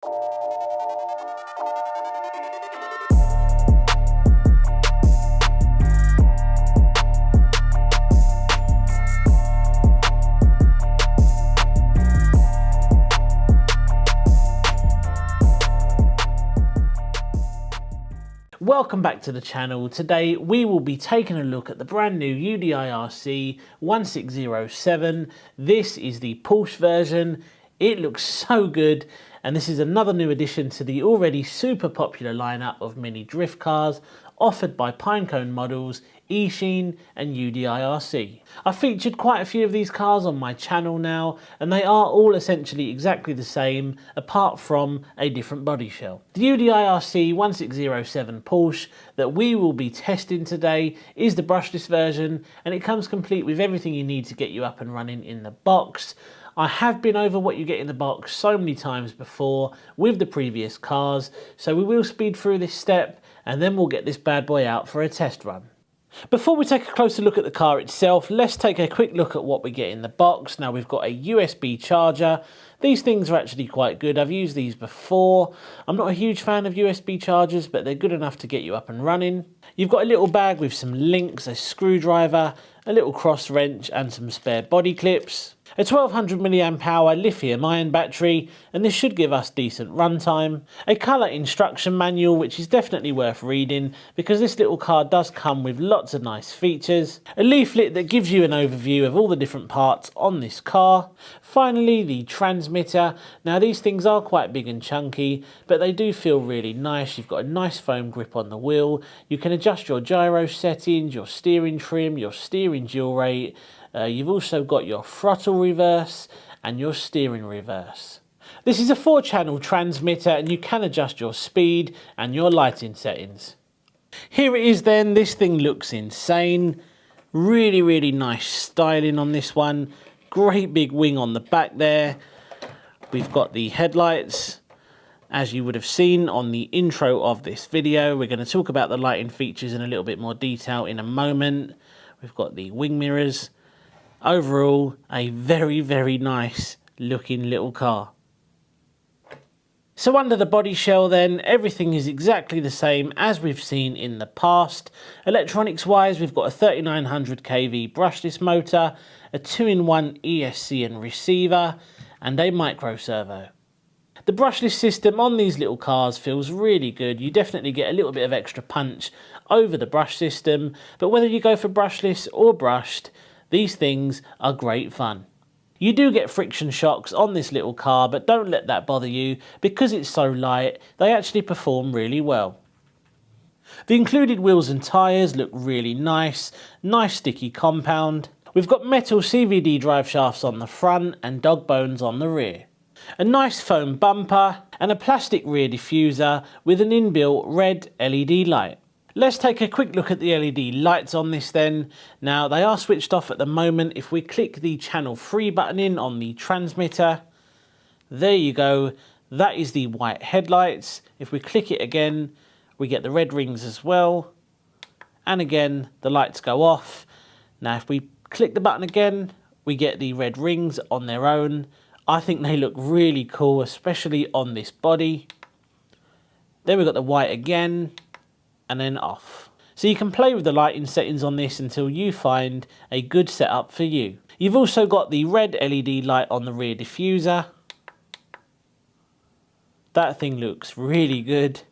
Welcome back to the channel. Today we will be taking a look at the brand new UDIRC 1607. This is the Porsche version. It looks so good, and this is another new addition to the already super popular lineup of mini drift cars offered by Pinecone models, Eachine and UDIRC. I've featured quite a few of these cars on my channel now, and they are all essentially exactly the same apart from a different body shell. The UDIRC 1607 Porsche that we will be testing today is the brushless version, and it comes complete with everything you need to get you up and running in the box. I have been over what you get in the box so many times before with the previous cars, so we will speed through this step and then we'll get this bad boy out for a test run. Before we take a closer look at the car itself, let's take a quick look at what we get in the box. Now we've got a USB charger. These things are actually quite good. I've used these before. I'm not a huge fan of USB chargers, but they're good enough to get you up and running. You've got a little bag with some links, a screwdriver, a little cross wrench and some spare body clips. A 1200 mAh lithium ion battery, and this should give us decent runtime. A colour instruction manual, which is definitely worth reading because this little car does come with lots of nice features. A leaflet that gives you an overview of all the different parts on this car. Finally, the transmitter. Now these things are quite big and chunky, but they do feel really nice. You've got a nice foam grip on the wheel. You can adjust your gyro settings, your steering trim, your steering dual rate. You've also got your throttle reverse and your steering reverse. This is a 4-channel transmitter, and you can adjust your speed and your lighting settings. Here it is then. This thing looks insane. Really nice styling on this one. Great big wing on the back there. We've got the headlights. As you would have seen on the intro of this video, we're going to talk about the lighting features in a little bit more detail in a moment. We've got the wing mirrors. Overall, a very nice looking little car. So under the body shell then, everything is exactly the same as we've seen in the past. Electronics wise, we've got a 3900 kV brushless motor, a 2-in-1 ESC and receiver, and a micro servo. The brushless system on these little cars feels really good. You definitely get a little bit of extra punch over the brush system, but whether you go for brushless or brushed, these things are great fun. You do get friction shocks on this little car, but don't let that bother you because it's so light, they actually perform really well. The included wheels and tyres look really nice sticky compound. We've got metal CVD drive shafts on the front and dog bones on the rear. A nice foam bumper and a plastic rear diffuser with an inbuilt red LED light. Let's take a quick look at the LED lights on this then. Now they are switched off at the moment. If we click the channel 3 button in on the transmitter, there you go, that is the white headlights. If we click it again, we get the red rings as well, and again the lights go off. Now if we click the button again, we get the red rings on their own. I think they look really cool, especially on this body. Then we've got the white again, and then off. So you can play with the lighting settings on this until you find a good setup for you. You've also got the red LED light on the rear diffuser. That thing looks really good.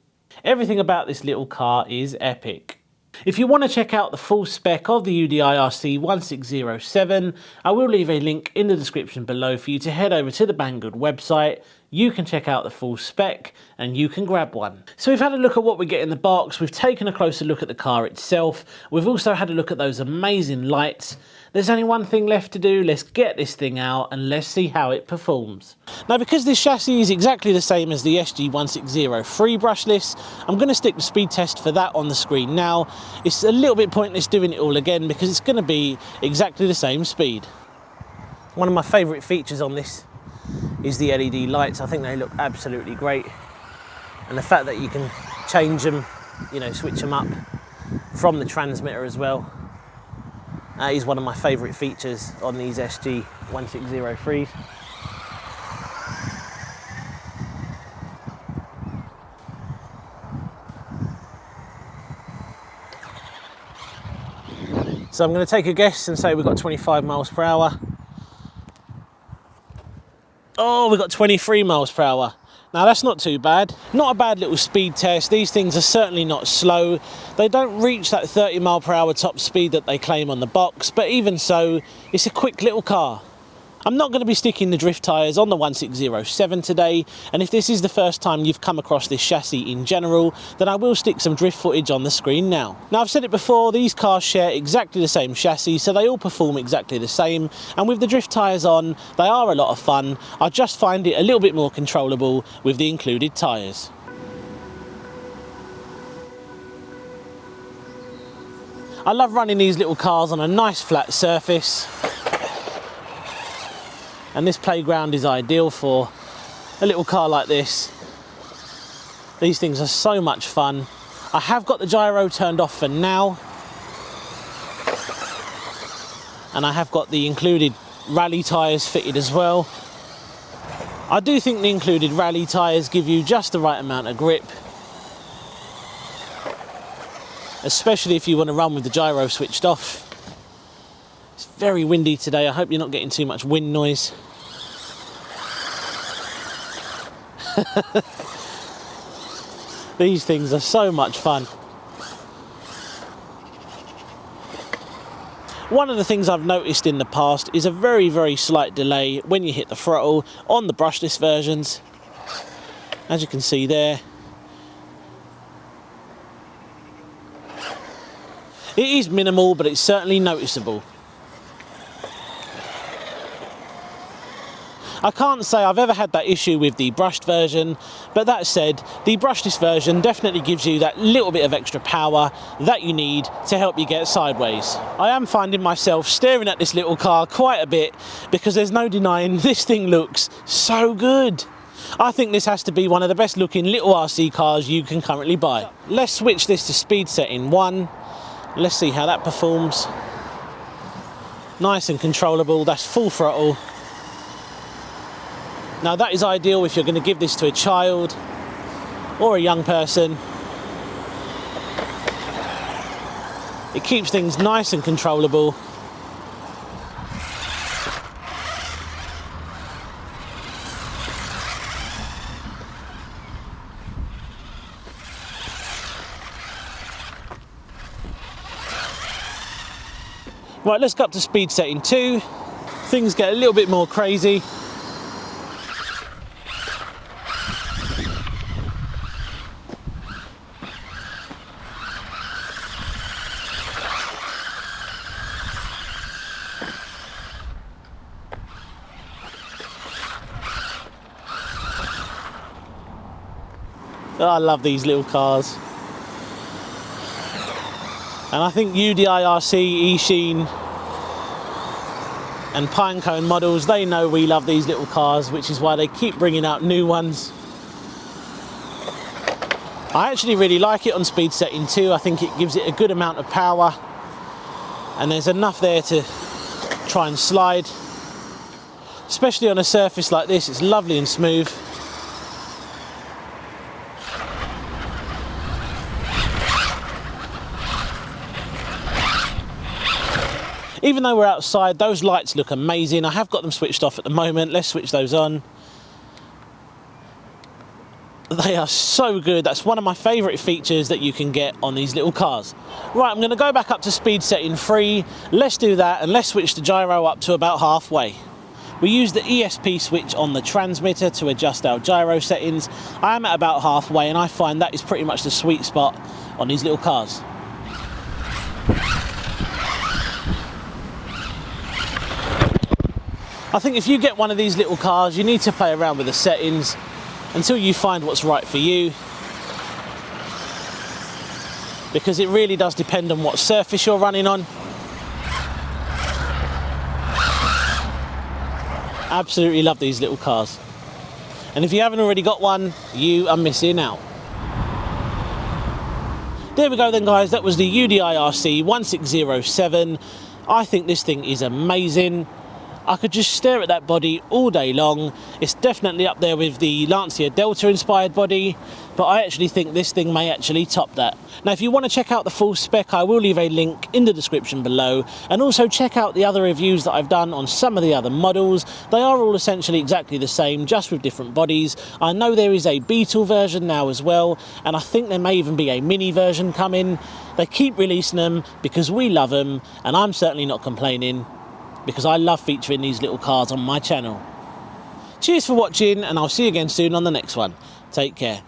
Everything about this little car is epic. If you want to check out the full spec of the UDIRC 1607, I will leave a link in the description below for you to head over to the Banggood website. You can check out the full spec and you can grab one. So we've had a look at what we get in the box, we've taken a closer look at the car itself, we've also had a look at those amazing lights. There's only one thing left to do. Let's get this thing out and let's see how it performs. Now because this chassis is exactly the same as the SG1603 brushless, I'm going to stick the speed test for that on the screen now. It's a little bit pointless doing it all again because it's going to be exactly the same speed. One of my favourite features on this is the LED lights. I think they look absolutely great, and the fact that you can change them, you know, switch them up from the transmitter as well. That is one of my favourite features on these SG1603s. So I'm going to take a guess and say we've got 25 miles per hour. Oh, we've got 23 miles per hour. Now that's not too bad. Not a bad little speed test. These things are certainly not slow. They don't reach that 30 mile per hour top speed that they claim on the box, but even so, it's a quick little car. I'm not going to be sticking the drift tyres on the 1607 today, and if this is the first time you've come across this chassis in general, then I will stick some drift footage on the screen now. Now, I've said it before, these cars share exactly the same chassis, so they all perform exactly the same, and with the drift tyres on, they are a lot of fun. I just find it a little bit more controllable with the included tyres. I love running these little cars on a nice flat surface. And this playground is ideal for a little car like this. These things are so much fun. I have got the gyro turned off for now. And I have got the included rally tyres fitted as well. I do think the included rally tyres give you just the right amount of grip. Especially if you want to run with the gyro switched off. It's very windy today. I hope you're not getting too much wind noise. These things are so much fun. One of the things I've noticed in the past is a very, very slight delay when you hit the throttle on the brushless versions. As you can see there. It is minimal, but it's certainly noticeable. I can't say I've ever had that issue with the brushed version, but that said, the brushless version definitely gives you that little bit of extra power that you need to help you get sideways. I am finding myself staring at this little car quite a bit because there's no denying this thing looks so good. I think this has to be one of the best looking little RC cars you can currently buy. Let's switch this to speed setting 1. Let's see how that performs. Nice and controllable, that's full throttle. Now that is ideal if you're going to give this to a child or a young person. It keeps things nice and controllable. Right, let's go up to speed setting 2. Things get a little bit more crazy. Oh, I love these little cars. And I think UDIRC, Eachine and Pinecone models, they know we love these little cars, which is why they keep bringing out new ones. I actually really like it on speed setting 2. I think it gives it a good amount of power. And there's enough there to try and slide. Especially on a surface like this, it's lovely and smooth. Even though we're outside, those lights look amazing. I have got them switched off at the moment. Let's switch those on. They are so good. That's one of my favourite features that you can get on these little cars. Right, I'm going to go back up to speed setting 3. Let's do that and let's switch the gyro up to about halfway. We use the ESP switch on the transmitter to adjust our gyro settings. I am at about halfway and I find that is pretty much the sweet spot on these little cars. I think if you get one of these little cars, you need to play around with the settings until you find what's right for you. Because it really does depend on what surface you're running on. Absolutely love these little cars. And if you haven't already got one, you are missing out. There we go then guys, that was the UDIRC 1607. I think this thing is amazing. I could just stare at that body all day long. It's definitely up there with the Lancia Delta inspired body, but I actually think this thing may actually top that. Now, if you want to check out the full spec, I will leave a link in the description below, and also check out the other reviews that I've done on some of the other models. They are all essentially exactly the same, just with different bodies. I know there is a Beetle version now as well, and I think there may even be a mini version coming. They keep releasing them because we love them, and I'm certainly not complaining because I love featuring these little cars on my channel. Cheers for watching, and I'll see you again soon on the next one. Take care.